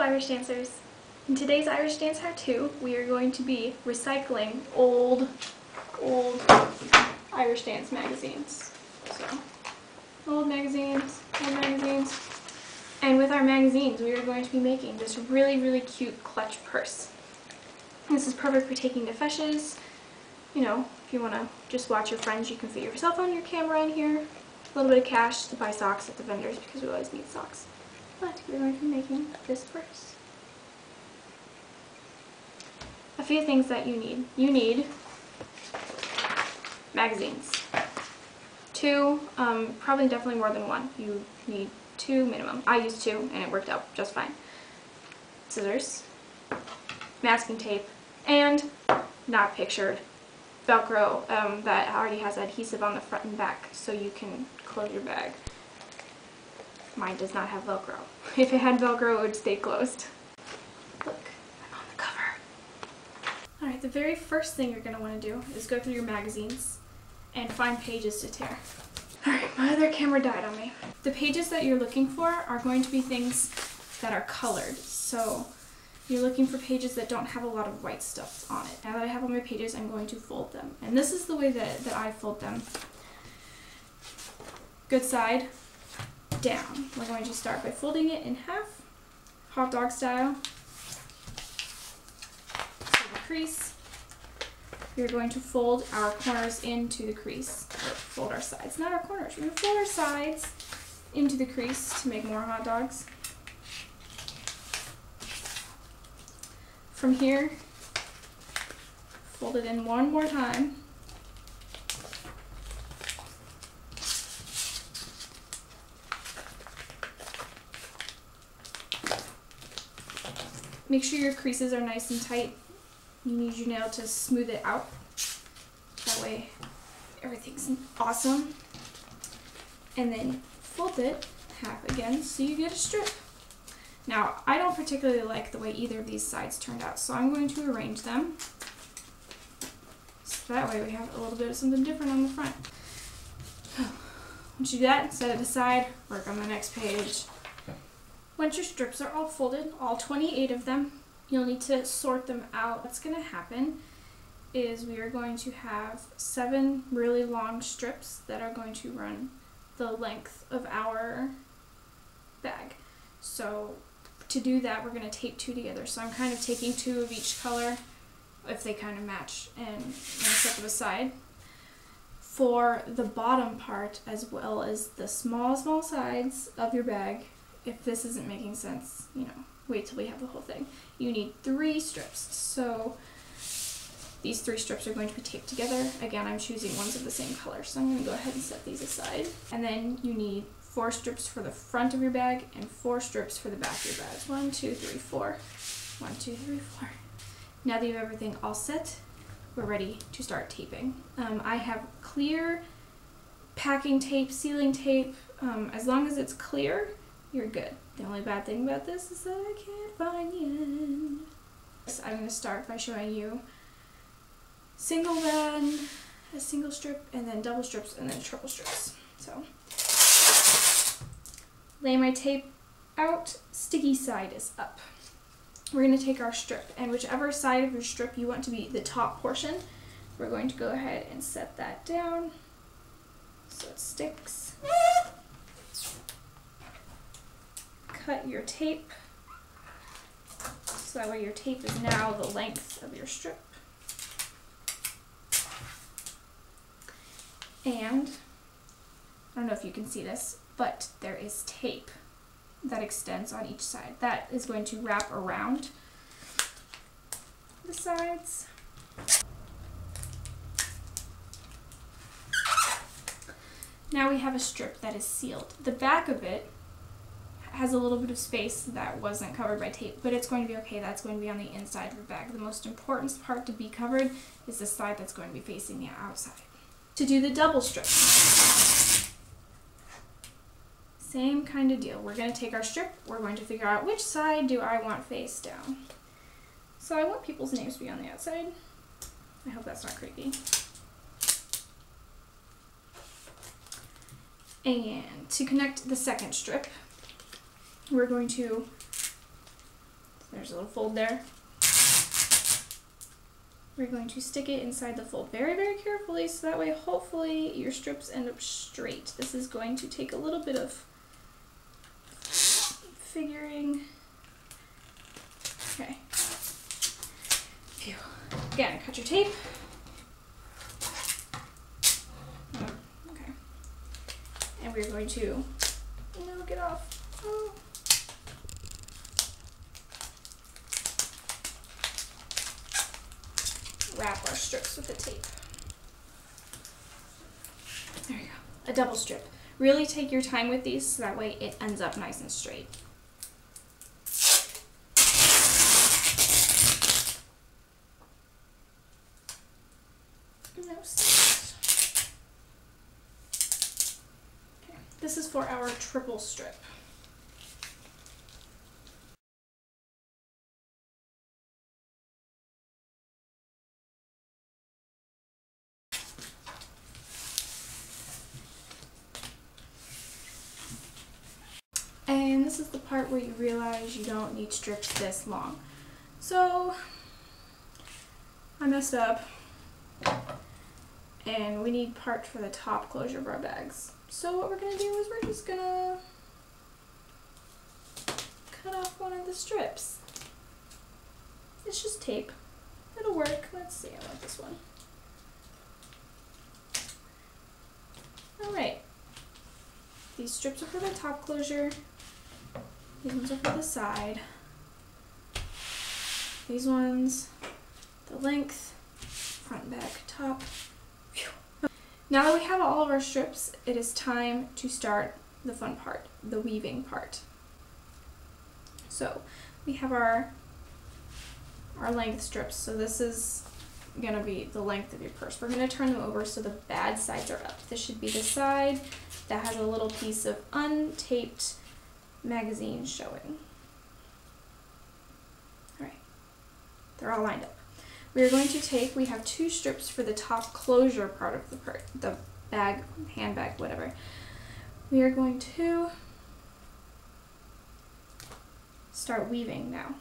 Irish dancers! In today's Irish Dance How-To, we are going to be recycling old Irish dance magazines. So, old magazines. And with our magazines, we are going to be making this really cute clutch purse. This is perfect for taking to feshes. You know, if you want to just watch your friends, you can fit your cell phone, your camera in here. A little bit of cash to buy socks at the vendors because we always need socks. But we're going to be making this purse. A few things that you need. You need magazines. Two, probably definitely more than one. You need two minimum. I used two and it worked out just fine. Scissors, masking tape, and not pictured Velcro that already has adhesive on the front and back so you can close your bag. Mine does not have Velcro. If it had Velcro, it would stay closed. Look, I'm on the cover. Alright, the very first thing you're going to want to do is go through your magazines and find pages to tear. Alright, my other camera died on me. The pages that you're looking for are going to be things that are colored. So you're looking for pages that don't have a lot of white stuff on it. Now that I have all my pages, I'm going to fold them. And this is the way that I fold them. Good side down. We're going to start by folding it in half, hot dog style. So the crease. We're going to fold our corners into the crease. Or fold our sides, not our corners. We're going to fold our sides into the crease to make more hot dogs. From here, fold it in one more time. Make sure your creases are nice and tight. You need your nail to smooth it out. That way everything's awesome. And then fold it half again so you get a strip. Now, I don't particularly like the way either of these sides turned out, so I'm going to arrange them. So that way we have a little bit of something different on the front. Once you do that, set it aside, work on the next page. Once your strips are all folded, all 28 of them, you'll need to sort them out. What's going to happen is we are going to have 7 really long strips that are going to run the length of our bag. So to do that, we're going to tape 2 together. So I'm kind of taking 2 of each color, if they kind of match, and I'm going to set them aside. For the bottom part, as well as the small sides of your bag, if this isn't making sense, you know, wait till we have the whole thing. You need 3 strips. So these 3 strips are going to be taped together. Again, I'm choosing ones of the same color, so I'm going to go ahead and set these aside. And then you need 4 strips for the front of your bag and 4 strips for the back of your bag. 1, 2, 3, 4. 1, 2, 3, 4. Now that you have everything all set, we're ready to start taping. I have clear packing tape, sealing tape. As long as it's clear, you're good. The only bad thing about this is that I can't find the end. So I'm going to start by showing you single band, a single strip, and then double strips, and then triple strips. So lay my tape out, sticky side is up. We're going to take our strip, and whichever side of your strip you want to be the top portion, we're going to go ahead and set that down so it sticks. Cut your tape, so that way your tape is now the length of your strip. And I don't know if you can see this, but there is tape that extends on each side. That is going to wrap around the sides. Now we have a strip that is sealed. The back of it has a little bit of space that wasn't covered by tape, but it's going to be okay. That's going to be on the inside of the bag. The most important part to be covered is the side that's going to be facing the outside. To do the double strip, same kind of deal. We're going to take our strip, we're going to figure out which side do I want face down. So I want people's names to be on the outside. I hope that's not creepy. And to connect the second strip, we're going to There's a little fold there. We're going to stick it inside the fold very, very carefully so that way hopefully your strips end up straight. This is going to take a little bit of figuring. Okay. Phew. Again, cut your tape. Okay. And we're going to, no, get off. Oh. Wrap our strips with the tape. There you go. A double strip. Really take your time with these so that way it ends up nice and straight. No stitches. Okay. This is for our triple strip. And this is the part where you realize you don't need strips this long. So I messed up and we need part for the top closure of our bags. So what we're gonna do is we're just gonna cut off one of the strips. It's just tape. It'll work. Let's see, I want this one. Alright. These strips are for the top closure. These ones are for the side. These ones, the length, front, back, top. Whew. Now that we have all of our strips, it is time to start the fun part, the weaving part. So we have our length strips. So this is gonna be the length of your purse. We're gonna turn them over so the bad sides are up. This should be the side that has a little piece of untaped magazine showing. Alright, they're all lined up. We are going to take, we have 2 strips for the top closure part of the bag, handbag, whatever. We are going to start weaving now.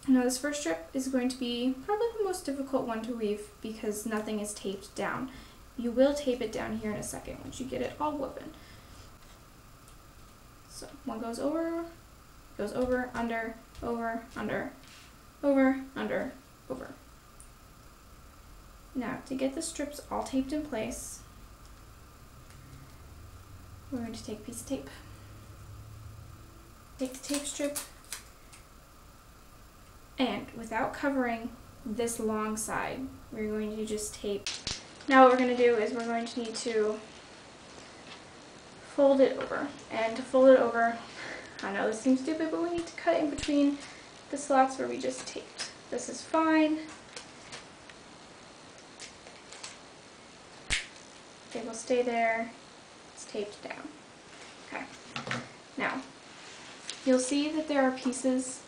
Now this first strip is going to be probably the most difficult one to weave because nothing is taped down. You will tape it down here in a second once you get it all woven. So one goes over, under, over, under, over, under, over. Now to get the strips all taped in place, we're going to take a piece of tape. Take the tape strip and without covering this long side, we're going to just tape. Now what we're going to do is we're going to need to fold it over. And to fold it over, I know this seems stupid, but we need to cut in between the slots where we just taped. This is fine. They will stay there. It's taped down. Okay. Now, you'll see that there are pieces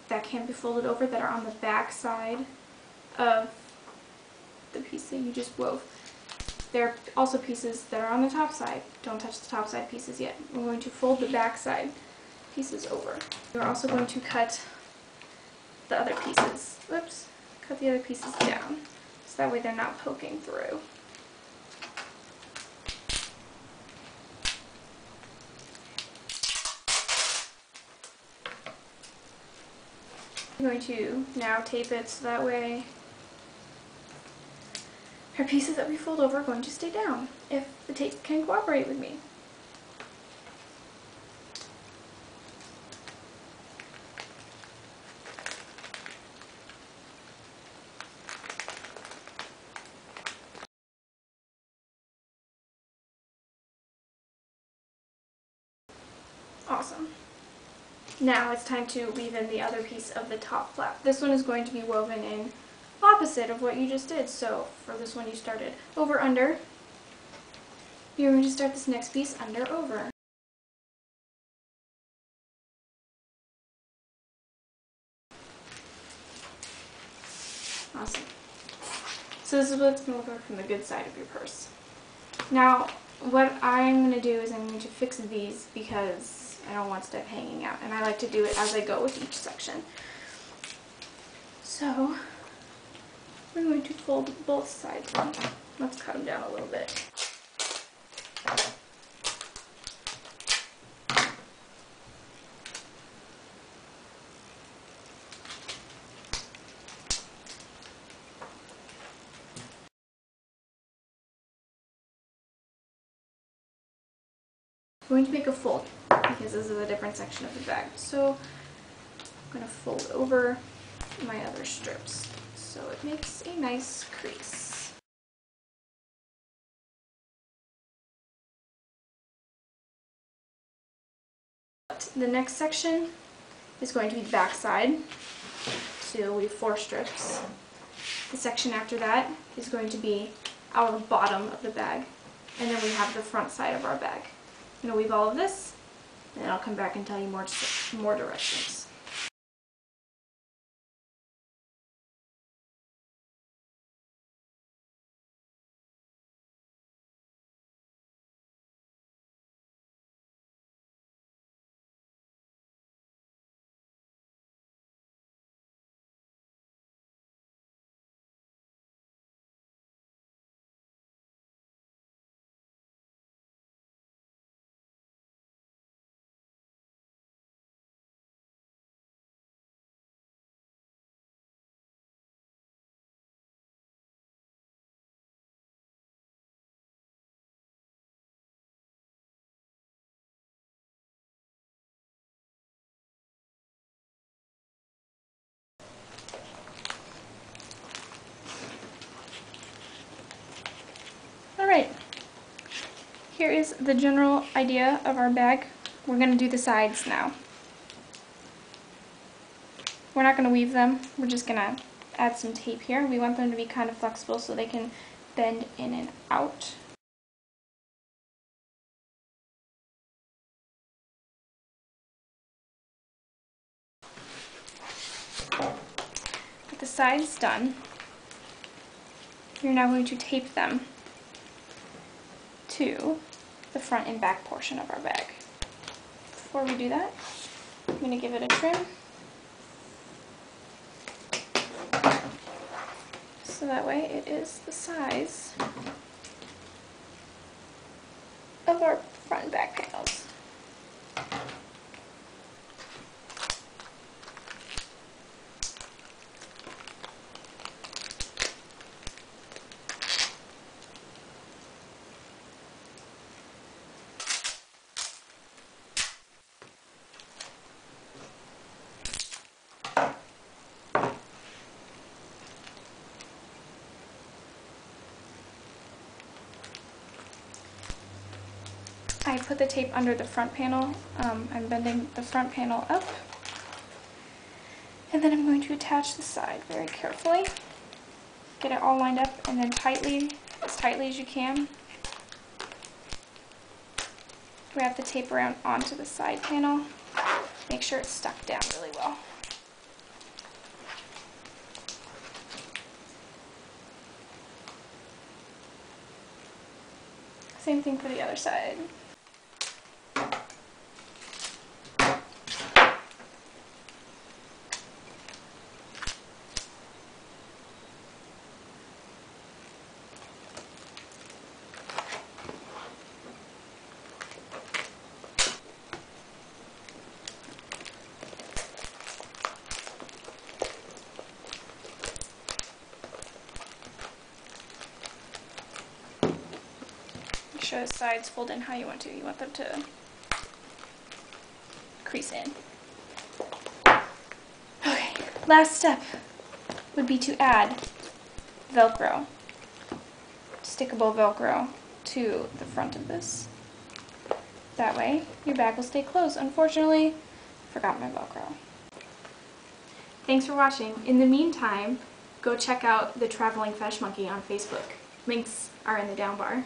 that can be folded over that are on the back side of the piece that you just wove. There are also pieces that are on the top side. Don't touch the top side pieces yet. We're going to fold the back side pieces over. We're also going to cut the other pieces. Whoops. Cut the other pieces down so that way they're not poking through. I'm going to now tape it so that way our pieces that we fold over are going to stay down if the tape can cooperate with me. Awesome. Now it's time to weave in the other piece of the top flap. This one is going to be woven in opposite of what you just did. So for this one you started over, under. You're going to start this next piece under, over. Awesome. So this is what it's going to look like from the good side of your purse. Now what I'm going to do is I'm going to fix these because I don't want stuff hanging out, and I like to do it as I go with each section. So we're going to fold both sides in. Let's cut them down a little bit. I'm going to make a fold because this is a different section of the bag. So I'm going to fold over my other strips so it makes a nice crease. The next section is going to be the back side. So we have 4 strips. The section after that is going to be our bottom of the bag. And then we have the front side of our bag. I'm going to weave all of this, and then I'll come back and tell you more directions. Alright, here is the general idea of our bag. We're going to do the sides now. We're not going to weave them, we're just going to add some tape here. We want them to be kind of flexible so they can bend in and out. With the sides done, you're now going to tape them to the front and back portion of our bag. Before we do that, I'm going to give it a trim so that way it is the size of our front and back panels. I put the tape under the front panel. I'm bending the front panel up. And then I'm going to attach the side very carefully. Get it all lined up and then as tightly as you can, wrap the tape around onto the side panel. Make sure it's stuck down really well. Same thing for the other side. Make sure the sides fold in how you want to. You want them to crease in. Okay, last step would be to add Velcro, stickable Velcro to the front of this. That way your bag will stay closed. Unfortunately, I forgot my Velcro. Thanks for watching. In the meantime, go check out the Traveling Fetish Monkey on Facebook. Links are in the down bar.